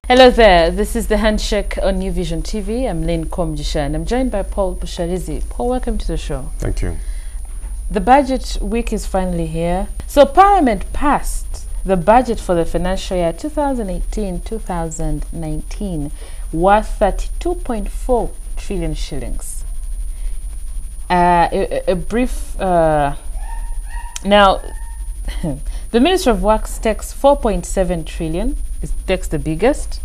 Hello there, this is the Handshake on New Vision TV. I'm Lynn Komjisha and I'm joined by Paul Busharizi. Paul, welcome to the show. Thank you. The budget week is finally here. So Parliament passed the budget for the financial year 2018-2019 worth 32.4 trillion shillings. A brief... now, the Ministry of Works takes 4.7 trillion. It takes the biggest.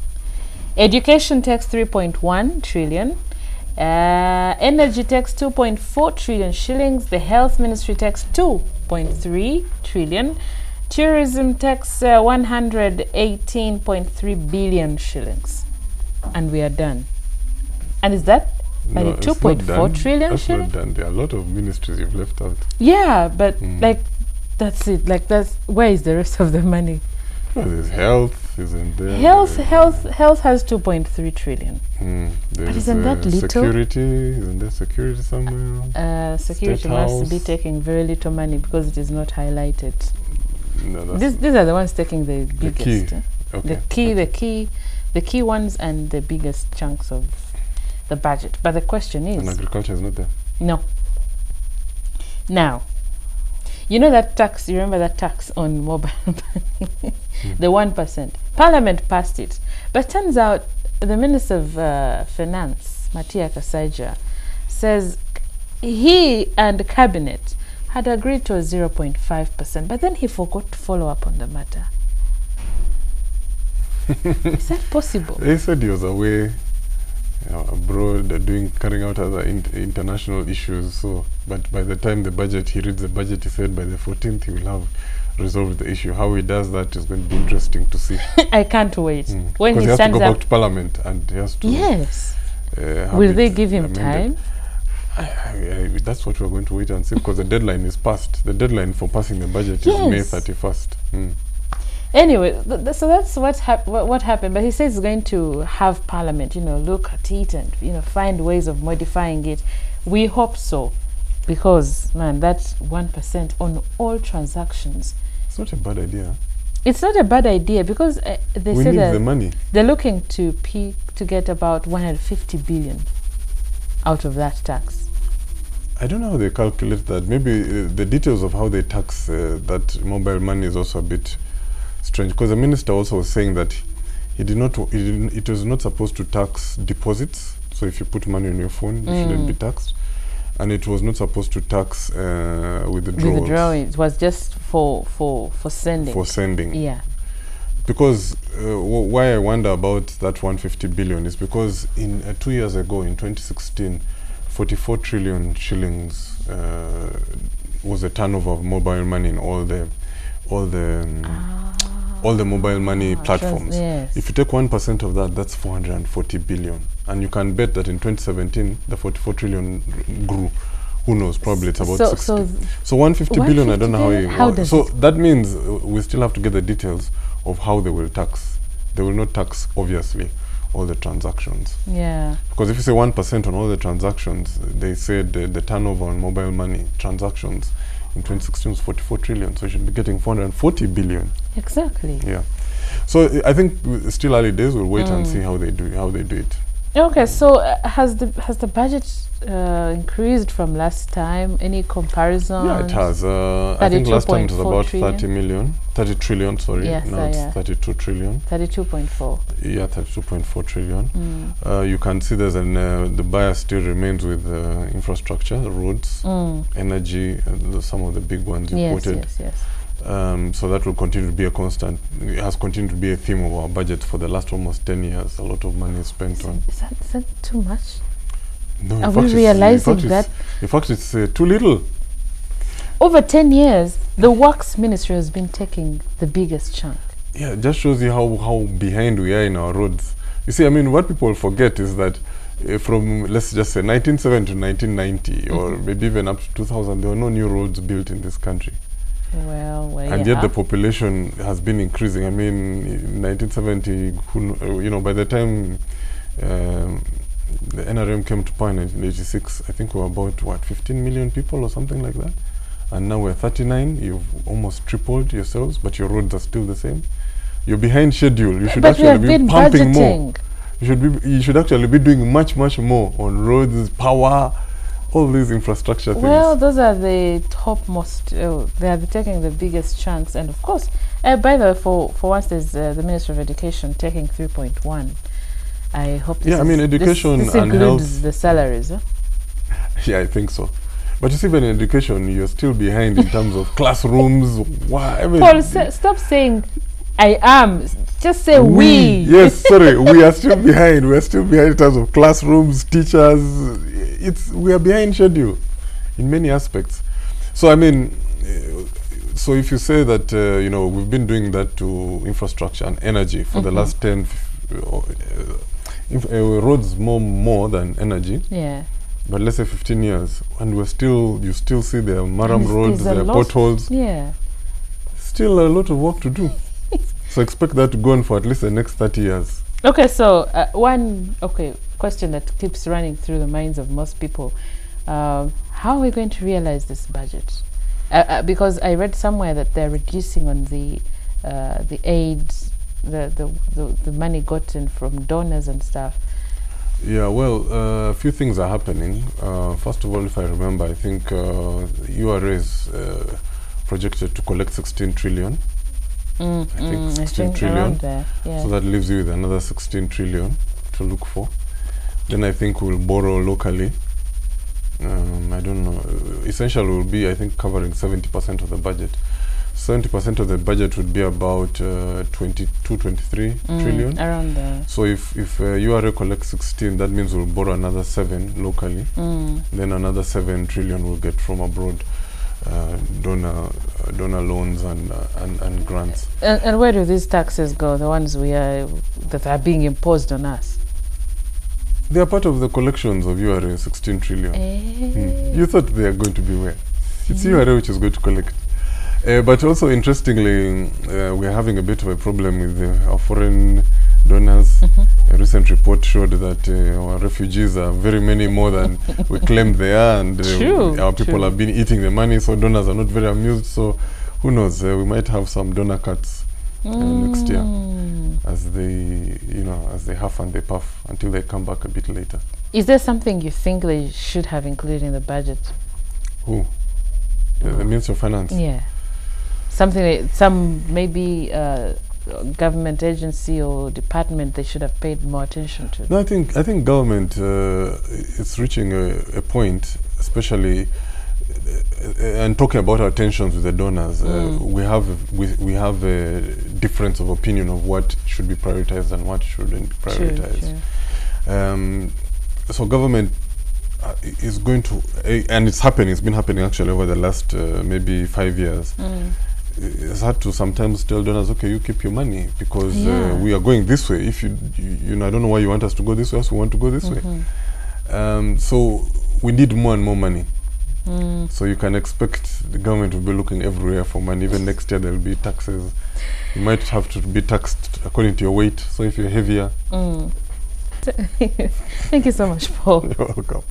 Education takes 3.1 trillion. Energy takes 2.4 trillion shillings. The Health Ministry takes 2.3 trillion. Tourism takes 118.3 billion shillings. And we are done. And is that 2.4 trillion That's shillings? not done. There are a lot of ministries you've left out. Yeah, but like, that's it. Like, that's where is the rest of the money? Well, there's health, isn't there? Health has 2.3 trillion. There's isn't that little? Security, isn't there security somewhere? Security State must House. be taking very little money because it is not highlighted. No, that's These are the ones taking the biggest. key. Okay. The key ones and the biggest chunks of the budget. But the question is, And agriculture is not there. no. Now, you know that tax, you remember that tax on mobile money? The 1%. Parliament passed it. But turns out the Minister of Finance, Matia Kasaija, says he and Cabinet had agreed to a 0.5%, but then he forgot to follow up on the matter. Is that possible? He said he was away abroad, carrying out other international issues. So, but by the time he reads the budget, he said by the 14th he will have resolved the issue. How he does that is going to be interesting to see. I can't wait. When Because he he has to stands go up. back to Parliament and he has to. Yes. have Will they it give him amended. time? That's what we're going to wait and see, because the deadline is passed. The deadline for passing the budget is May 31st. Anyway, so that's what happened. But he says he's going to have Parliament, look at it and, find ways of modifying it. We hope so, because, man, that's 1% on all transactions. It's not a bad idea. It's not a bad idea because they We say need that the money. they're looking to get about 150 billion out of that tax. I don't know how they calculate that. Maybe the details of how they tax that mobile money is also a bit strange, because the minister also was saying that it was not supposed to tax deposits. So if you put money on your phone, you shouldn't be taxed. And it was not supposed to tax withdrawals. Withdrawing, it was just for sending. For sending. Yeah. Because why I wonder about that 150 billion is because in 2 years ago, in 2016, 44 trillion shillings was the turnover of mobile money in all the mobile money platforms. Yes. If you take 1% of that, that's 440 billion. And you can bet that in 2017, the 44 trillion grew. Who knows? Probably it's about 60. So 150 billion, I don't know how so that means we still have to get the details of how they will tax. They will not tax, obviously, all the transactions. Yeah. Because if you say 1% on all the transactions, they said the turnover on mobile money transactions in 2016 was 44 trillion, so you should be getting 440 billion. Exactly. Yeah. So I think still early days. We'll wait and see how they do it. Okay. So has the budget increased from last time? Any comparison? Yeah, it has. I think last time it was about 30 trillion. Sorry. Yes, now it's 32 trillion. 32.4. Yeah, 32.4 trillion. You can see there's the bias still remains with infrastructure, roads, energy, some of the big ones you quoted. Yes. So that will continue to be a constant. It has continued to be a theme of our budget for the last almost 10 years. A lot of money is spent on. Is that too much? No, Are we realizing that? In fact, it's too little. Over 10 years, the Works Ministry has been taking the biggest chunk. Yeah, it just shows you how behind we are in our roads. You see, I mean, what people forget is that from, let's just say, 1970 to 1990, or maybe even up to 2000, there were no new roads built in this country. Well, and yet the population has been increasing. I mean, in 1970, by the time the NRM came to power in 1986, I think we were about, 15 million people or something like that. And now we're 39. You've almost tripled yourselves, but your roads are still the same. You're behind schedule. You should But we have actually be been pumping budgeting. more. You should actually be doing much more on roads, power, all these infrastructure things. Well, those are the topmost. They are taking the biggest chunks, and of course, by the way, for once, there's the Minister of Education taking 3.1. I hope. This I mean, education this and includes health. the salaries. Huh? Yeah, I think so. But you see, even in education, you're still behind in terms of classrooms. Paul, stop saying I am. Just say we. Yes, sorry, we are still behind. We are still behind in terms of classrooms, teachers. We are behind schedule in many aspects. So I mean, so if you say that we've been doing that to infrastructure and energy for the last 10, roads more than energy. Yeah. But let's say 15 years, and you still see the Maram roads, there are potholes. Yeah. Still a lot of work to do. So expect that to go on for at least the next 30 years. Okay, so one question that keeps running through the minds of most people: how are we going to realize this budget? Because I read somewhere that they're reducing on the aid, the money gotten from donors and stuff. Yeah, well, a few things are happening. First of all, if I remember, I think URA is projected to collect 16 trillion. I think 16 trillion. There, yeah. So that leaves you with another 16 trillion to look for. Then I think we'll borrow locally. I don't know. Essentially, will be, I think, covering 70% of the budget. 70% of the budget would be about 22, 23 trillion. Around there. So if URA collects 16, that means we'll borrow another 7 locally. Then another 7 trillion we'll get from abroad, donor loans and grants. And where do these taxes go? The ones that are being imposed on us? They are part of the collections of URA, 16 trillion. You thought they are going to be where? It's URA which is going to collect. But also, interestingly, we are having a bit of a problem with our foreign donors. A recent report showed that our refugees are very many more than we claim they are, and our people have been eating the money, so donors are not very amused. So who knows, we might have some donor cuts next year as they huff and they puff until they come back a bit later. Is there something you think they should have included in the budget? Who? The Minister of Finance? Yeah. Something, maybe government agency or department they should have paid more attention to. No, I think government is reaching a point, especially and talking about our tensions with the donors. We have a difference of opinion of what should be prioritized and what shouldn't be prioritized. So government is going to, and it's happening. It's been happening actually over the last maybe 5 years. It's hard to sometimes tell donors, okay, you keep your money because we are going this way. If you I don't know why you want us to go this way, so we want to go this way. So we need more and more money. So you can expect the government will be looking everywhere for money. Even next year there will be taxes. You might have to be taxed according to your weight. So if you're heavier. Thank you so much, Paul. You're welcome.